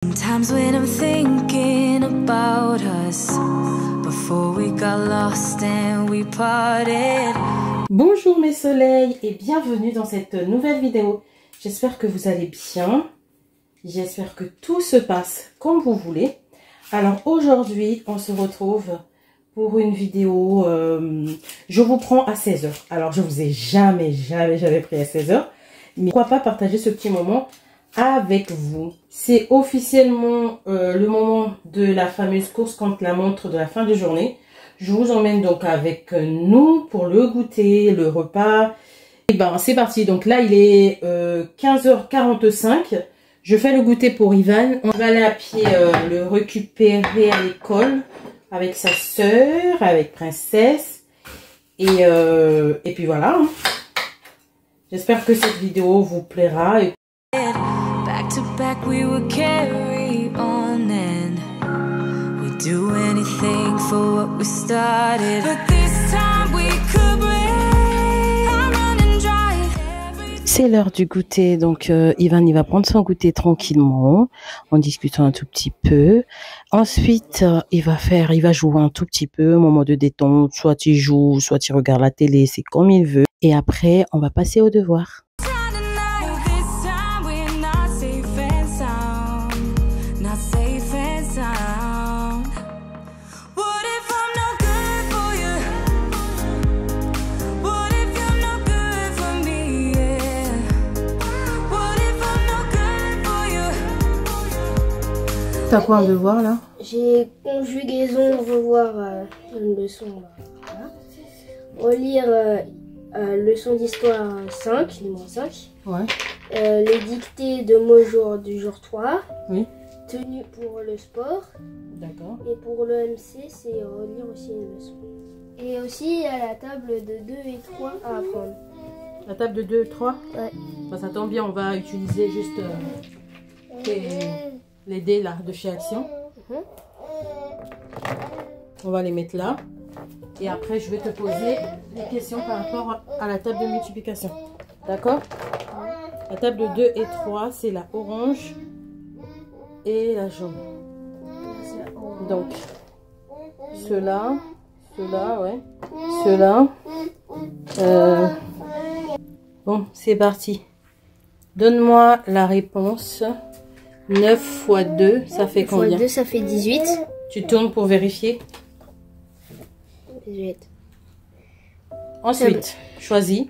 Sometimes when I'm thinking about us, before we got lost and we parted. Bonjour mes soleils et bienvenue dans cette nouvelle vidéo. J'espère que vous allez bien. J'espère que tout se passe comme vous voulez. Alors aujourd'hui, on se retrouve pour une vidéo. Je vous prends à 16 h. Alors je vous ai jamais pris à 16 h. Mais pourquoi pas partager ce petit moment avec vous. C'est officiellement le moment de la fameuse course contre la montre de la fin de journée. Je vous emmène donc avec nous pour le goûter, le repas. Et ben c'est parti. Donc là il est 15 h 45. Je fais le goûter pour Ivan. On va aller à pied le récupérer à l'école avec sa sœur, avec Princesse. Et puis voilà. J'espère que cette vidéo vous plaira. Back to back we would carry on and we'd do anything for what we started. But this time we could run and drive. C'est l'heure du goûter, donc Ivan il va prendre son goûter tranquillement, en discutant un tout petit peu. Ensuite, il va jouer un tout petit peu, moment de détente, soit il joue, soit il regarde la télé, c'est comme il veut. Et après, on va passer au devoir. T'as quoi un devoir là? J'ai conjugaison, revoir une leçon. Voilà. Relire leçon d'histoire 5, numéro 5. Ouais. Les dictées de mots du jour 3. Oui. Tenue pour le sport. D'accord. Et pour le MC, c'est relire aussi une leçon. Et aussi, il y a la table de 2 et 3 à apprendre. La table de 2 et 3? Ouais. Bah, ça tombe bien, on va utiliser juste les dés là de chez Action. On va les mettre là. Et après, je vais te poser des questions par rapport à la table de multiplication. D'accord? La table de 2 et 3, c'est la orange et la jaune. Donc, ceux-là, ouais. Ceux-là. Bon, c'est parti. Donne-moi la réponse. 9 fois 2, ça fait combien? 2, ça fait 18. Tu tournes pour vérifier. 18. Ensuite, choisis.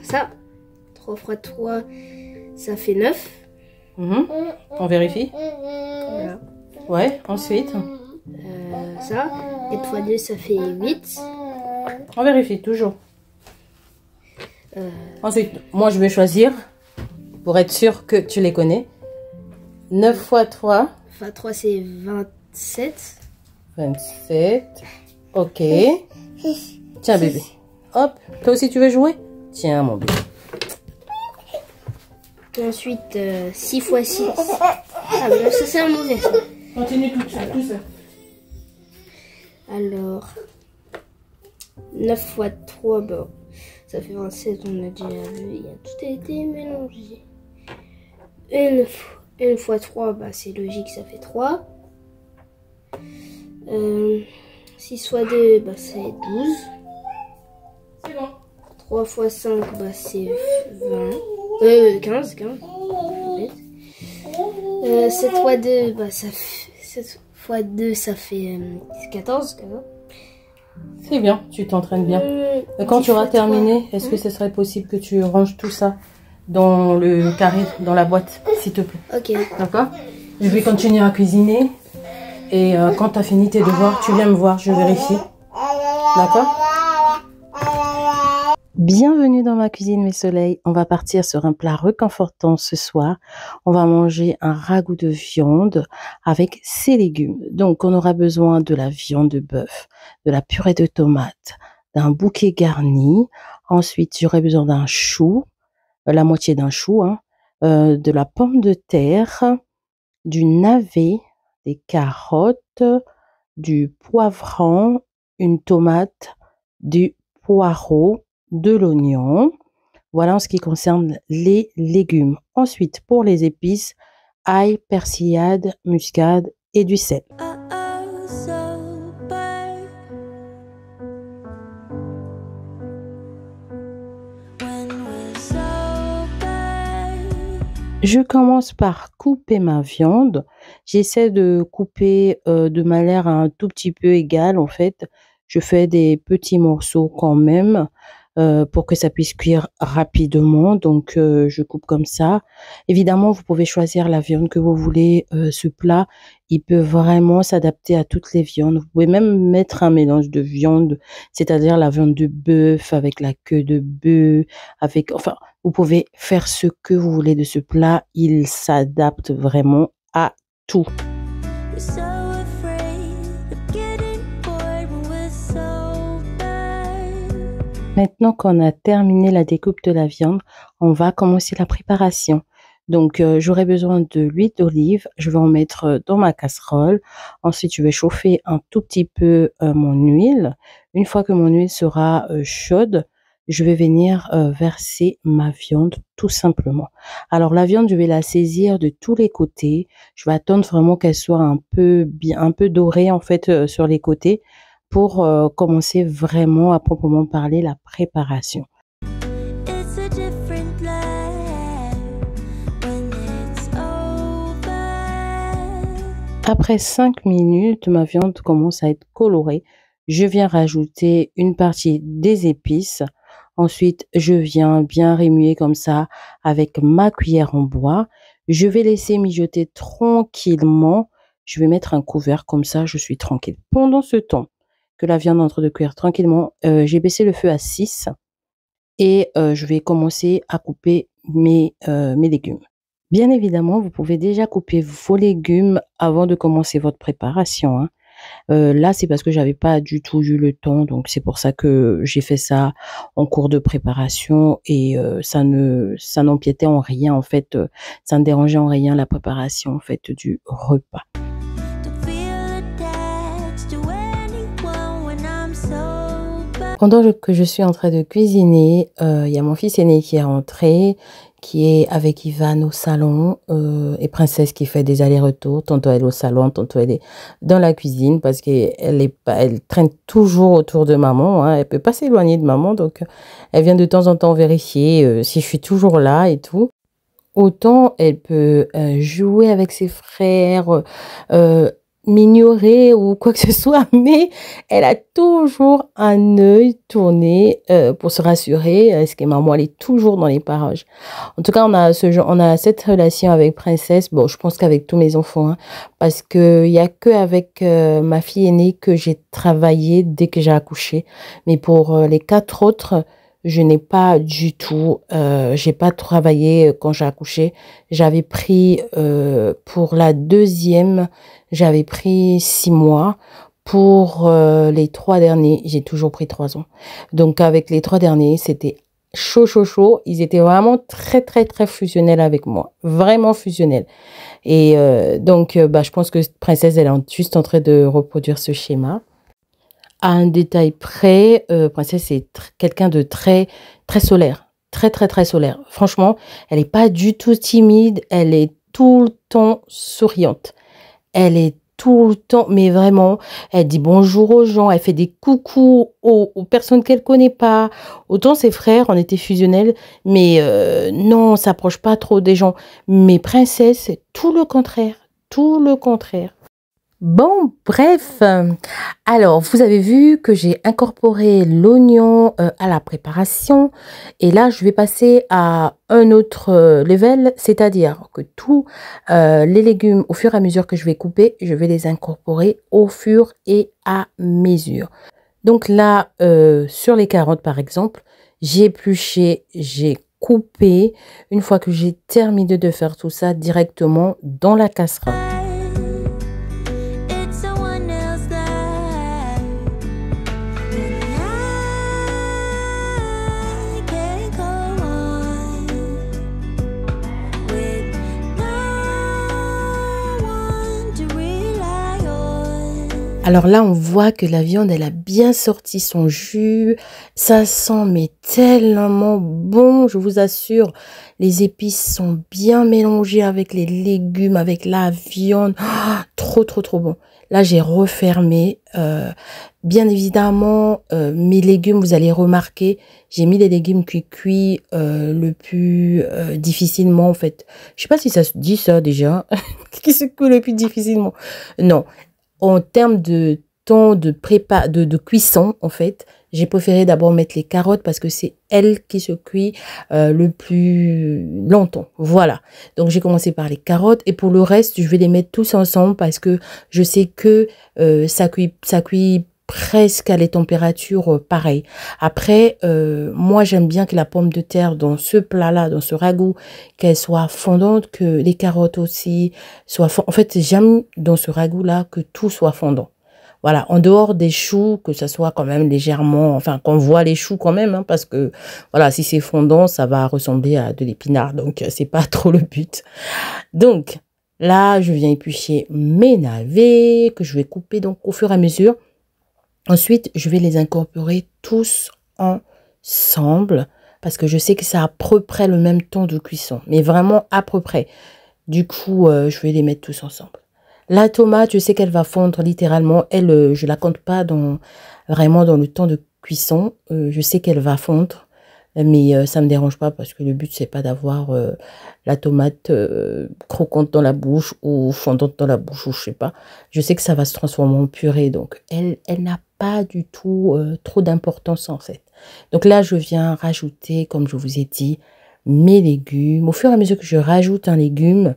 Ça. 3 fois 3, ça fait 9. On vérifie. Voilà. Ouais, ensuite. Ça. 4 fois 2, ça fait 8. On vérifie toujours. Ensuite, moi je vais choisir pour être sûr que tu les connais. 9 fois 3. Enfin, 3, c'est 27. 27. Ok. Tiens, bébé. Hop. Toi aussi, tu veux jouer? Tiens, mon bébé. Et ensuite, 6 fois 6. Ah, mais là, ça, c'est un mauvais. Ça. Continue tout seul. Alors, 9 fois 3, bon, ça fait 27, on a déjà vu. Il y a tout été mélangé. Une fois 3, bah, c'est logique, ça fait 3. 6 fois 2, bah, c'est 12. C'est bon. 3 fois 5, bah, c'est 20. 15. 7 fois 2, bah, ça fait... 7 fois 2, ça fait 14. C'est bien, tu t'entraînes bien. Quand tu auras terminé, est-ce que ce serait possible que tu ranges tout ça dans le carré, dans la boîte, s'il te plaît? Ok. D'accord? Je vais continuer à cuisiner. Et quand tu as fini tes devoirs, tu viens me voir, je vérifie. D'accord? Bienvenue dans ma cuisine, mes soleils. On va partir sur un plat réconfortant ce soir. On va manger un ragoût de viande avec ses légumes. Donc, on aura besoin de la viande de bœuf, de la purée de tomates, d'un bouquet garni. Ensuite, j'aurai besoin d'un chou, la moitié d'un chou, hein, de la pomme de terre, du navet, des carottes, du poivron, une tomate, du poireau, de l'oignon. Voilà en ce qui concerne les légumes. Ensuite, pour les épices, ail, persillade, muscade et du sel. Je commence par couper ma viande. J'essaie de couper de manière un tout petit peu égale en fait. Je fais des petits morceaux quand même pour que ça puisse cuire rapidement. Donc je coupe comme ça. Évidemment, vous pouvez choisir la viande que vous voulez. Ce plat, il peut vraiment s'adapter à toutes les viandes. Vous pouvez même mettre un mélange de viande, c'est-à-dire la viande de bœuf avec la queue de bœuf, avec enfin. Vous pouvez faire ce que vous voulez de ce plat. Il s'adapte vraiment à tout. Maintenant qu'on a terminé la découpe de la viande, on va commencer la préparation. Donc, j'aurai besoin de l'huile d'olive. Je vais en mettre dans ma casserole. Ensuite, je vais chauffer un tout petit peu mon huile. Une fois que mon huile sera chaude, je vais venir verser ma viande tout simplement. Alors la viande, je vais la saisir de tous les côtés. Je vais attendre vraiment qu'elle soit un peu dorée en fait sur les côtés pour commencer vraiment à proprement parler la préparation. Après 5 minutes, ma viande commence à être colorée. Je viens rajouter une partie des épices. Ensuite, je viens bien remuer comme ça avec ma cuillère en bois. Je vais laisser mijoter tranquillement. Je vais mettre un couvert comme ça, je suis tranquille. Pendant ce temps que la viande est en train de cuire tranquillement, j'ai baissé le feu à 6 et je vais commencer à couper mes légumes. Bien évidemment, vous pouvez déjà couper vos légumes avant de commencer votre préparation, hein. Là, c'est parce que j'avais pas du tout eu le temps, donc c'est pour ça que j'ai fait ça en cours de préparation et ça n'empiétait en rien en fait, ça ne dérangeait en rien la préparation en fait du repas. Pendant que je suis en train de cuisiner, il y a mon fils aîné qui est rentré, qui est avec Ivan au salon, et Princesse qui fait des allers-retours. Tantôt elle est au salon, tantôt elle est dans la cuisine parce qu'elle traîne toujours autour de maman, hein. Elle peut pas s'éloigner de maman, donc elle vient de temps en temps vérifier si je suis toujours là et tout. Autant elle peut jouer avec ses frères, m'ignorer ou quoi que ce soit, mais elle a toujours un œil tourné pour se rassurer. Est-ce que maman elle est toujours dans les parages? En tout cas, on a cette relation avec Princesse. Bon, je pense qu'avec tous mes enfants, hein, parce que il y a que avec ma fille aînée que j'ai travaillé dès que j'ai accouché, mais pour les 4 autres, je n'ai pas du tout, j'ai pas travaillé quand j'ai accouché. J'avais pris pour la deuxième, j'avais pris 6 mois. Pour les 3 derniers, j'ai toujours pris 3 ans. Donc avec les 3 derniers, c'était chaud, chaud, chaud. Ils étaient vraiment très, très, très fusionnels avec moi. Vraiment fusionnels. Et donc, je pense que Princesse, elle est juste en train de reproduire ce schéma. À un détail près, Princesse est quelqu'un de très, très solaire. Très, très, très solaire. Franchement, elle n'est pas du tout timide. Elle est tout le temps souriante. Elle est tout le temps, mais vraiment, elle dit bonjour aux gens, elle fait des coucous aux personnes qu'elle connaît pas. Autant ses frères, on était fusionnels, mais non, on s'approche pas trop des gens. Mais Princesse, c'est tout le contraire. Tout le contraire. Bon, bref, alors vous avez vu que j'ai incorporé l'oignon à la préparation et là je vais passer à un autre level, c'est-à-dire que tous les légumes au fur et à mesure que je vais couper, je vais les incorporer au fur et à mesure. Donc là, sur les carottes par exemple, j'ai épluché, j'ai coupé. Une fois que j'ai terminé de faire tout ça directement dans la casserole. Alors là, on voit que la viande, elle a bien sorti son jus. Ça sent mais tellement bon, je vous assure. Les épices sont bien mélangées avec les légumes, avec la viande. Oh, trop, trop, trop bon. Là, j'ai refermé. Bien évidemment, mes légumes, vous allez remarquer, j'ai mis les légumes cuits le plus difficilement, en fait. Je sais pas si ça se dit ça déjà. Qui se cuit le plus difficilement? Non. En termes de temps de cuisson, en fait, j'ai préféré d'abord mettre les carottes parce que c'est elles qui se cuit le plus longtemps. Voilà. Donc, j'ai commencé par les carottes et pour le reste, je vais les mettre tous ensemble parce que je sais que ça cuit presque à les températures pareilles. Après, moi, j'aime bien que la pomme de terre dans ce plat-là, dans ce ragoût, qu'elle soit fondante, que les carottes aussi soient fondantes. En fait, j'aime dans ce ragoût-là que tout soit fondant. Voilà, en dehors des choux, que ça soit quand même légèrement, enfin, qu'on voit les choux quand même, hein, parce que, voilà, si c'est fondant, ça va ressembler à de l'épinard, donc c'est pas trop le but. Donc, là, je viens éplucher mes navets, que je vais couper donc au fur et à mesure. Ensuite, je vais les incorporer tous ensemble parce que je sais que c'est à peu près le même temps de cuisson, mais vraiment à peu près. Du coup, je vais les mettre tous ensemble. La tomate, je sais qu'elle va fondre littéralement. Elle, je la compte pas vraiment dans le temps de cuisson. Je sais qu'elle va fondre, mais ça me dérange pas parce que le but c'est pas d'avoir la tomate croquante dans la bouche ou fondante dans la bouche ou je sais pas. Je sais que ça va se transformer en purée, donc elle n'a pas du tout trop d'importance en fait. Donc là, je viens rajouter, comme je vous ai dit, mes légumes. Au fur et à mesure que je rajoute un légume,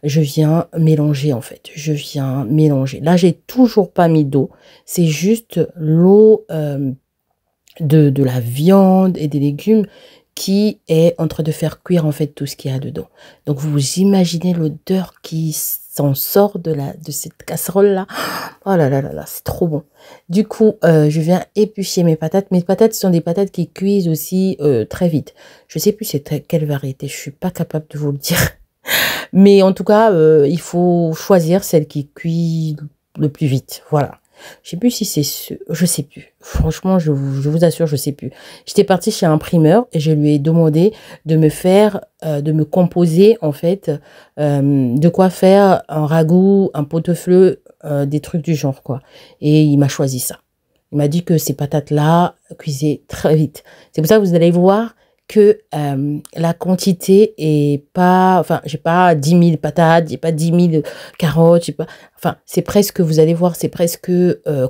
je viens mélanger en fait. Je viens mélanger. Là, j'ai toujours pas mis d'eau. C'est juste l'eau de la viande et des légumes qui est en train de faire cuire en fait tout ce qu'il y a dedans. Donc vous imaginez l'odeur qui s'en sort de cette casserole là. Oh là là là là, c'est trop bon. Du coup, je viens éplucher mes patates. Mes patates sont des patates qui cuisent aussi très vite. Je sais plus c'est quelle variété, je suis pas capable de vous le dire. Mais en tout cas, il faut choisir celle qui cuit le plus vite. Voilà. Je sais plus si c'est ce... Je sais plus. Franchement, je vous assure, je sais plus. J'étais partie chez un primeur et je lui ai demandé de me faire, de me composer, en fait, de quoi faire un ragoût, un pot-au-feu, des trucs du genre, quoi. Et il m'a choisi ça. Il m'a dit que ces patates-là cuisaient très vite. C'est pour ça que vous allez voir que la quantité est pas, enfin, j'ai pas 10 000 patates, j'ai pas 10 000 carottes, j'ai pas, enfin, c'est presque, vous allez voir, c'est presque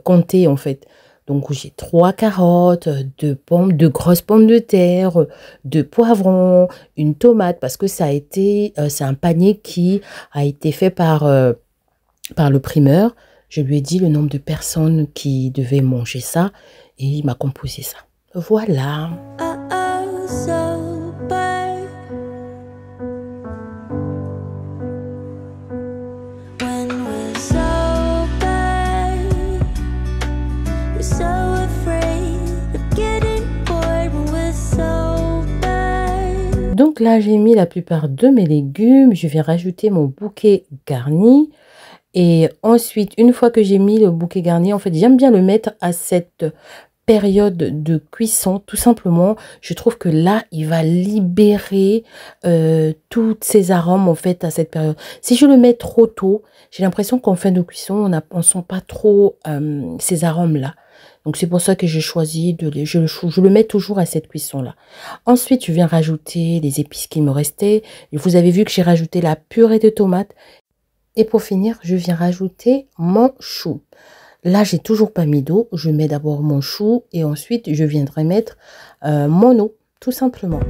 compté en fait. Donc, j'ai 3 carottes, 2 grosses pommes de terre, 2 poivrons, une tomate, parce que ça a été, c'est un panier qui a été fait par le primeur. Je lui ai dit le nombre de personnes qui devaient manger ça et il m'a composé ça. Voilà. Donc là, j'ai mis la plupart de mes légumes. Je vais rajouter mon bouquet garni. Et ensuite, une fois que j'ai mis le bouquet garni, en fait, j'aime bien le mettre à cette période de cuisson. Tout simplement, je trouve que là, il va libérer tous ces arômes, en fait, à cette période. Si je le mets trop tôt, j'ai l'impression qu'en fin de cuisson, on ne sent pas trop ces arômes-là. Donc, c'est pour ça que j'ai choisi je le mets toujours à cette cuisson-là. Ensuite, je viens rajouter les épices qui me restaient. Vous avez vu que j'ai rajouté la purée de tomates. Et pour finir, je viens rajouter mon chou. Là, j'ai toujours pas mis d'eau. Je mets d'abord mon chou et ensuite, je viendrai mettre mon eau, tout simplement.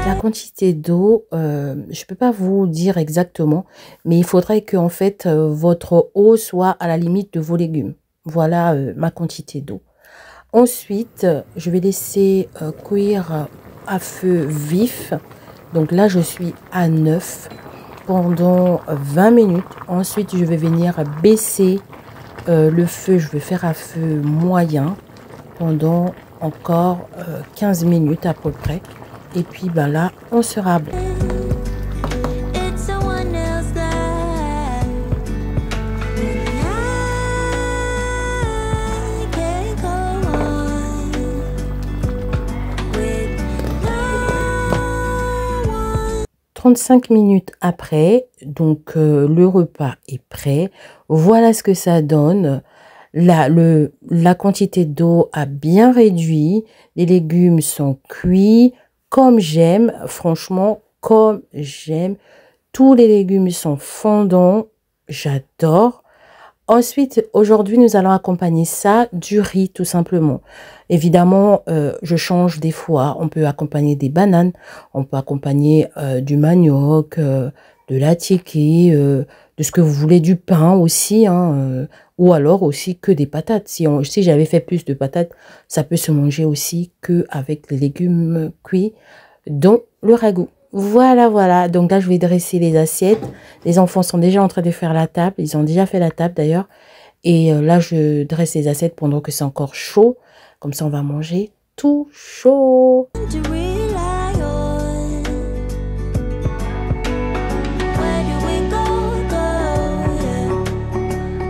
La quantité d'eau, je peux pas vous dire exactement, mais il faudrait que en fait votre eau soit à la limite de vos légumes. Voilà ma quantité d'eau. Ensuite, je vais laisser cuire à feu vif. Donc là, je suis à 9 pendant 20 minutes. Ensuite, je vais venir baisser le feu. Je vais faire à feu moyen. pendant encore 15 minutes à peu près. Et puis ben là, on sera bon. It's someone else that I can't go on with no one. 35 minutes après, donc le repas est prêt. Voilà ce que ça donne. La quantité d'eau a bien réduit. Les légumes sont cuits comme j'aime. Franchement, comme j'aime. Tous les légumes sont fondants. J'adore. Ensuite, aujourd'hui, nous allons accompagner ça du riz, tout simplement. Évidemment, je change des fois. On peut accompagner des bananes, on peut accompagner du manioc, de la tiki, de ce que vous voulez, du pain aussi, hein, ou alors aussi que des patates. Si j'avais fait plus de patates, ça peut se manger aussi que avec les légumes cuits, dont le ragoût. Voilà, voilà. Donc là, je vais dresser les assiettes. Les enfants sont déjà en train de faire la table. Ils ont déjà fait la table d'ailleurs. Et là, je dresse les assiettes pendant que c'est encore chaud. Comme ça, on va manger tout chaud. To rely on. Where do we go, yeah?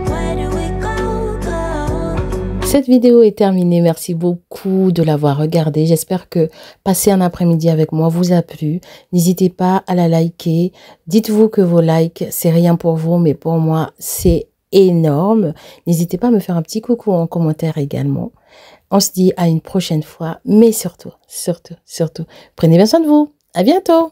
Where do we go? Cette vidéo est terminée. Merci beaucoup de l'avoir regardée. J'espère que passer un après-midi avec moi vous a plu. N'hésitez pas à la liker. Dites-vous que vos likes, c'est rien pour vous, mais pour moi, c'est énorme. N'hésitez pas à me faire un petit coucou en commentaire également. On se dit à une prochaine fois, mais surtout, prenez bien soin de vous. À bientôt.